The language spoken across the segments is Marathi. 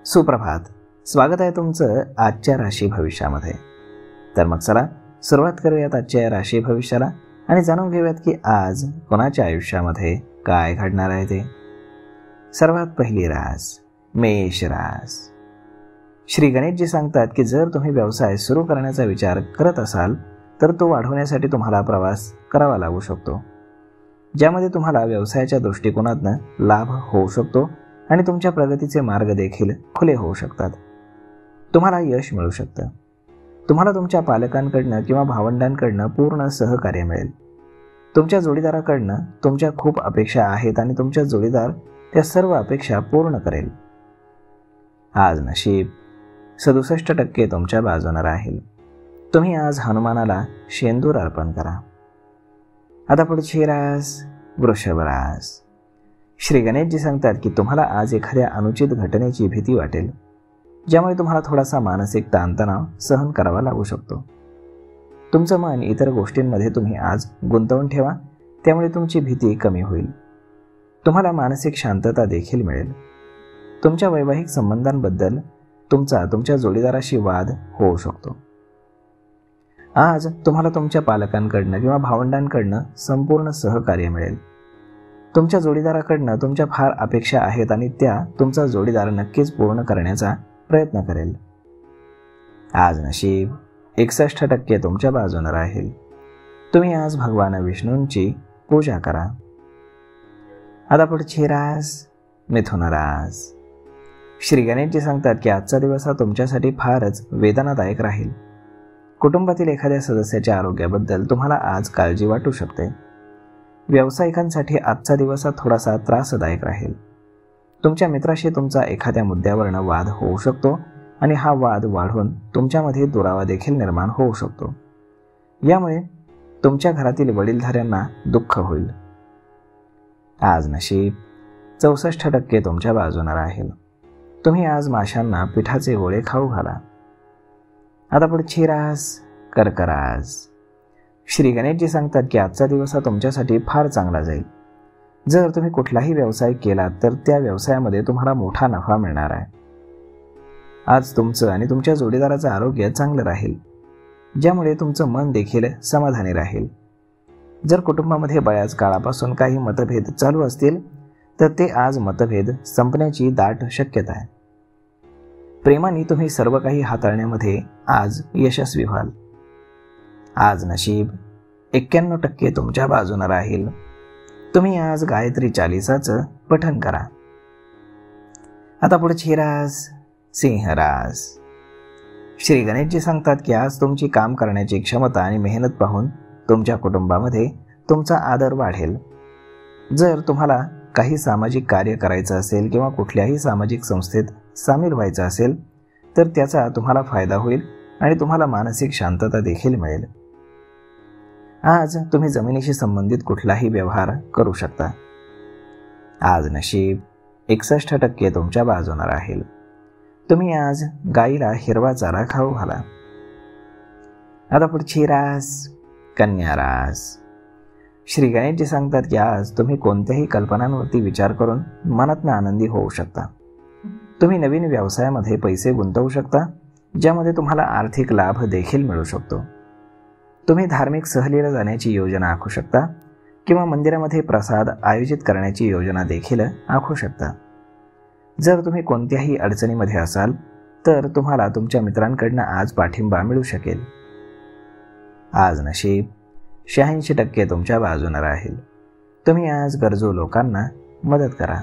सुप्रभात. स्वागत आहे तुमचं आजच्या राशी भविष्यामध्ये. तर मग चला सुरुवात करूयात आजच्या या राशी भविष्याला आणि जाणून घेऊयात की आज कोणाच्या आयुष्यामध्ये काय घडणार आहे ते. सर्वात पहिली रास मेष रास. श्री गणेशजी सांगतात की जर तुम्ही व्यवसाय सुरू करण्याचा विचार करत असाल तर तो वाढवण्यासाठी तुम्हाला प्रवास करावा लागू शकतो, ज्यामध्ये तुम्हाला व्यवसायाच्या दृष्टिकोनातून लाभ होऊ शकतो आणि तुमच्या प्रगतीचे मार्ग देखील खुले होऊ शकतात. तुम्हाला यश मिळू शकतं. तुम्हाला तुमच्या पालकांकडनं किंवा भावंडांकडनं पूर्ण सहकार्य मिळेल. तुमच्या जोडीदाराकडनं तुमच्या खूप अपेक्षा आहेत आणि तुमचा जोडीदार त्या सर्व अपेक्षा पूर्ण करेल. आज नशीब 67% तुमच्या बाजूने राहील. तुम्ही आज हनुमानाला शेंदूर अर्पण करा. आता पुढची रास वृषभ रास. श्री गणेशजी सांगतात की तुम्हाला आज एखाद्या अनुचित घटनेची भीती वाटेल, ज्यामुळे तुम्हाला थोडासा मानसिक ताणतणाव सहन करावा लागू शकतो. तुमचं मन इतर गोष्टींमध्ये तुम्ही आज गुंतवून ठेवा, त्यामुळे तुमची भीती कमी होईल. तुम्हाला मानसिक शांतता देखील मिळेल. तुमच्या वैवाहिक संबंधांबद्दल तुमच्या जोडीदाराशी वाद होऊ शकतो. आज तुम्हाला तुमच्या पालकांकडनं किंवा भावंडांकडनं संपूर्ण सहकार्य मिळेल. तुमच्या जोडीदाराकडनं तुमच्या फार अपेक्षा आहेत आणि त्या तुमचा जोडीदार नक्कीच पूर्ण करण्याचा प्रयत्न करेल. आज नशीब 61% तुमच्या बाजूने राहील. तुम्ही आज भगवान विष्णूंची पूजा करा. आता पुढची रास मिथुन रास. श्री गणेशजी सांगतात की आजचा दिवस हा तुमच्यासाठी फारच वेदनादायक राहील. कुटुंबातील एखाद्या सदस्याच्या आरोग्याबद्दल तुम्हाला आज काळजी वाटू शकते. व्यावसायिकांसाठी आजचा दिवस हा थोडासा त्रासदायक राहील. तुमच्या मित्राशी तुमचा एखाद्या मुद्द्यावरनं वाद होऊ शकतो आणि हा वाद वाढून तुमच्यामध्ये दुरावा देखील निर्माण होऊ शकतो. यामुळे तुमच्या घरातील वडीलधाऱ्यांना दुःख होईल. आज नशीब 64% तुमच्या बाजूने राहील. तुम्ही आज माशांना पिठाचे गोळे खाऊ घाला. आता पुढची रास कर्क रास. श्री गणेशजी सांगतात की आजचा दिवस हा तुमच्यासाठी फार चांगला जाईल. जर तुम्ही कुठलाही व्यवसाय केला तर त्या व्यवसायामध्ये तुम्हाला मोठा नफा मिळणार आहे. आज तुमचं आणि तुमच्या जोडीदाराचं आरोग्य चांगलं राहील, ज्यामुळे तुमचं मन देखील समाधानी राहील. जर कुटुंबामध्ये बऱ्याच काळापासून काही मतभेद चालू असतील तर ते आज मतभेद संपण्याची दाट शक्यता आहे. प्रेमाने तुम्ही सर्व काही हाताळण्यामध्ये आज यशस्वी व्हाल. आज नशीब 91% तुमच्या बाजूने राहील. तुम्ही आज गायत्री चालीसाचं पठण करा. आता पुढची रास सिंह रास. श्री गणेशजी सांगतात की आज तुमची काम करण्याची क्षमता आणि मेहनत पाहून तुमच्या कुटुंबामध्ये तुमचा आदर वाढेल. जर तुम्हाला काही सामाजिक कार्य करायचं असेल किंवा कुठल्याही सामाजिक संस्थेत सामील व्हायचं असेल तर त्याचा तुम्हाला फायदा होईल आणि तुम्हाला मानसिक शांतता देखील मिळेल. आज तुम्ही जमिनीशी संबंधित कुठलाही व्यवहार करू शकता. आज नशीब 61% तुमच्या बाजूने राहील. तुम्ही आज गाईला हिरवा चारा खाऊ घाला. आता पुढची रास कन्या रास. श्री गणेशजी सांगतात की आज तुम्ही कोणत्याही कल्पनांवरती विचार करून मनातनं आनंदी होऊ शकता. तुम्ही नवीन व्यवसायामध्ये पैसे गुंतवू शकता, ज्यामध्ये तुम्हाला आर्थिक लाभ देखील मिळू शकतो. तुम्ही धार्मिक सहलीला जाण्याची योजना आखू शकता किंवा मंदिरामध्ये प्रसाद आयोजित करण्याची योजना देखील आखू शकता. जर तुम्ही कोणत्याही अडचणीमध्ये असाल तर तुम्हाला तुमच्या मित्रांकडून आज पाठिंबा मिळू शकेल. आज नशीब 86% तुमच्या बाजूने राहील. तुम्ही आज गरजू लोकांना मदत करा.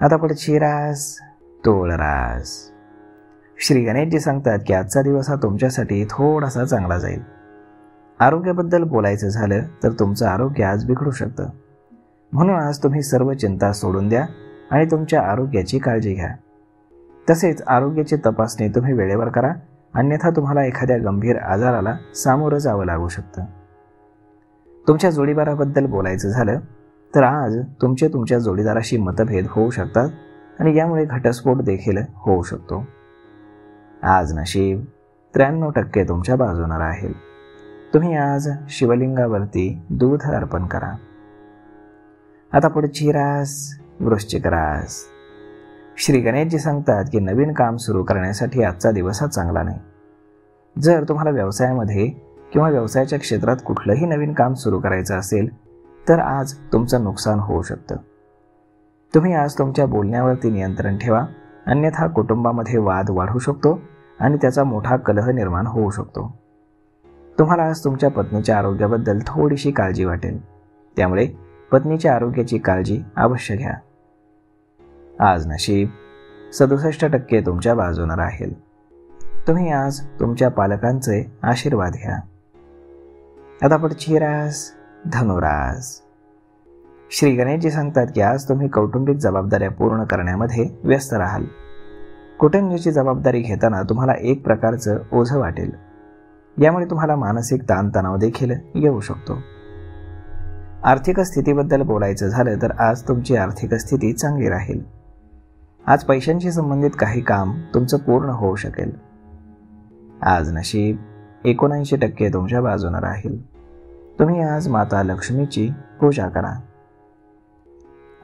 आता पुढची रास तुळ रास. श्री गणेशजी सांगतात की आजचा दिवस हा तुमच्यासाठी थोडासा चांगला जाईल. आरोग्याबद्दल बोलायचं झालं तर तुमचं आरोग्य आज बिघडू शकतं. म्हणून आज तुम्ही सर्व चिंता सोडून द्या आणि तुमच्या आरोग्याची काळजी घ्या. तसेच आरोग्याची तपासणी तुम्ही वेळेवर करा, अन्यथा तुम्हाला एखाद्या गंभीर आजाराला सामोरं जावं लागू शकतं. तुमच्या जोडीदाराबद्दल बोलायचं झालं तर आज तुमच्या जोडीदाराशी मतभेद होऊ शकतात आणि यामुळे घटस्फोट देखील होऊ शकतो. आज नशीब 93% तुमच्या बाजूने राहील. तुम्ही आज शिवलिंगावरती दूध अर्पण करा. आता पुढची रास वृश्चिक रास. श्री गणेशजी सांगतात की नवीन काम सुरू करण्यासाठी आजचा दिवस हा चांगला नाही. जर तुम्हाला व्यवसायामध्ये किंवा व्यवसायाच्या क्षेत्रात कुठलंही नवीन काम सुरू करायचं असेल तर आज तुमचं नुकसान होऊ शकतं. तुम्ही आज तुमच्या बोलण्यावरती नियंत्रण ठेवा, अन्यथा कुटुंबामध्ये वाद वाढू शकतो आणि त्याचा मोठा कलह निर्माण होऊ शकतो. तुम्हाला आज तुमच्या पत्नीच्या आरोग्याबद्दल थोडीशी काळजी वाटेल, त्यामुळे पत्नीच्या आरोग्याची काळजी अवश्य घ्या. आज नशीब 67% तुमच्या बाजूने राहील. तुम्ही आज तुमच्या पालकांचे आशीर्वाद घ्या. आता पुढची रास धनुरास. श्री गणेशजी सांगतात की आज तुम्ही कौटुंबिक जबाबदाऱ्या पूर्ण करण्यामध्ये व्यस्त राहाल. कुटुंबाची जबाबदारी घेताना तुम्हाला एक प्रकारचं ओझं वाटेल. यामुळे तुम्हाला मानसिक ताणतणाव देखील येऊ शकतो. आर्थिक स्थितीबद्दल बोलायचं झालं तर आज तुमची आर्थिक स्थिती चांगली राहील. आज पैशांशी संबंधित काही काम तुमचं पूर्ण होऊ शकेल. आज नशीब 79% तुमच्या बाजूने राहील. तुम्ही आज माता लक्ष्मीची पूजा करा.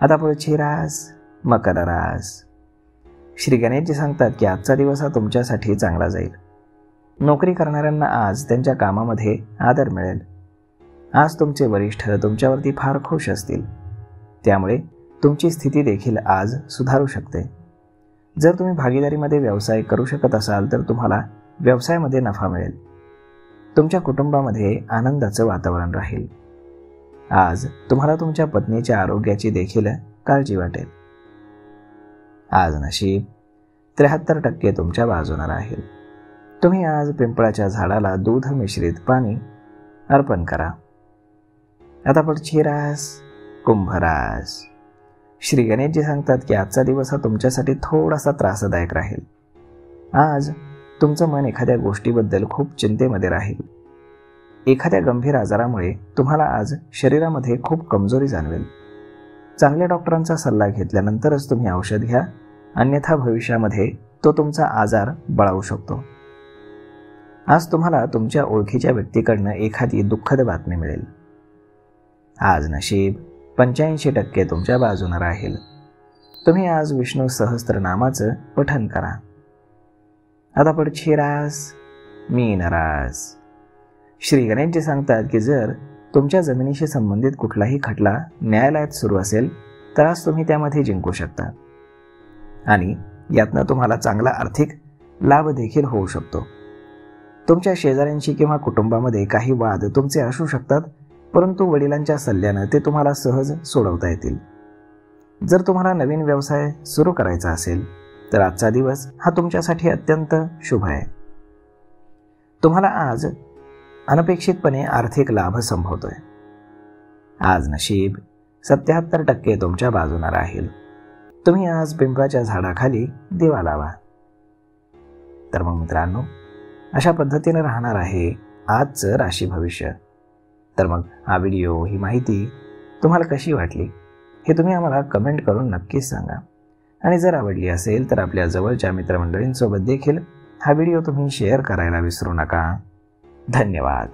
आता पुढची रास मकर रास. श्री गणेशजी सांगतात की आजचा दिवस हा तुमच्यासाठी चांगला जाईल. नोकरी करणाऱ्यांना आज त्यांच्या कामामध्ये आदर मिळेल. आज तुमचे वरिष्ठ तुमच्यावरती फार खुश असतील, त्यामुळे तुमची स्थिती देखील आज सुधारू शकते. जर तुम्ही भागीदारीमध्ये व्यवसाय करू शकत असाल तर तुम्हाला व्यवसायामध्ये नफा मिळेल. तुमच्या कुटुंबामध्ये आनंदाचं वातावरण राहील. आज तुम्हाला तुमच्या पत्नीच्या आरोग्याची देखील काळजी वाटेल. आज नशीब 73% तुमच्या बाजूने राहील. तुम्ही आज पिंपळाच्या झाडाला दूध मिश्रित पाणी अर्पण करा. आता पुढची रास कुंभ रास. श्री गणेशजी सांगतात की आजचा दिवस हा तुमच्यासाठी थोडासा त्रासदायक राहील. आज तुमचं मन एखाद्या गोष्टीबद्दल खूप चिंतेमध्ये राहील. एखाद्या गंभीर आजारामुळे तुम्हाला आज शरीरामध्ये खूप कमजोरी जाणवेल. चांगल्या डॉक्टरांचा सल्ला घेतल्यानंतरच तुम्ही औषध घ्या, अन्यथा भविष्यामध्ये तो तुमचा आजार बळावू शकतो. आज तुम्हाला तुमच्या ओळखीच्या व्यक्तीकडनं एखादी दुःखद बातमी मिळेल. आज नशीब 85% तुमच्या बाजूने राहील. तुम्ही आज विष्णू सहस्त्रनामाचं पठण करा. आता पुढची रास मीन रास. श्री गणेशजी सांगतात की जर तुमच्या जमिनीशी संबंधित कुठलाही खटला न्यायालयात सुरू असेल तर आज तुम्ही त्यामध्ये जिंकू शकता आणि यातनं तुम्हाला चांगला आर्थिक लाभ देखील होऊ शकतो. तुमच्या शेजाऱ्यांशी किंवा कुटुंबामध्ये काही वाद तुमचे असू शकतात, परंतु वडिलांच्या सल्ल्यानं ते तुम्हाला सहज सोडवता येतील. जर तुम्हाला नवीन व्यवसाय सुरू करायचा असेल तर आजचा दिवस हा तुमच्यासाठी अत्यंत शुभ आहे. तुम्हाला आज अनपेक्षितपणे आर्थिक लाभ संभवतोय. आज नशीब 77% तुमच्या बाजूने राहील. तुम्ही आज पिंपळाच्या झाडाखाली दिवा लावा. तर मग मित्रांनो, अशा पद्धतीने राहणार आहे आजचं राशी भविष्य. तर मग हा व्हिडिओ, ही माहिती तुम्हाला कशी वाटली हे तुम्ही आम्हाला कमेंट करून नक्कीच सांगा. आणि जर आवडली असेल तर आपल्या जवळच्या मित्रमंडळींसोबत देखील हा व्हिडिओ तुम्ही शेअर करायला विसरू नका. धन्यवाद.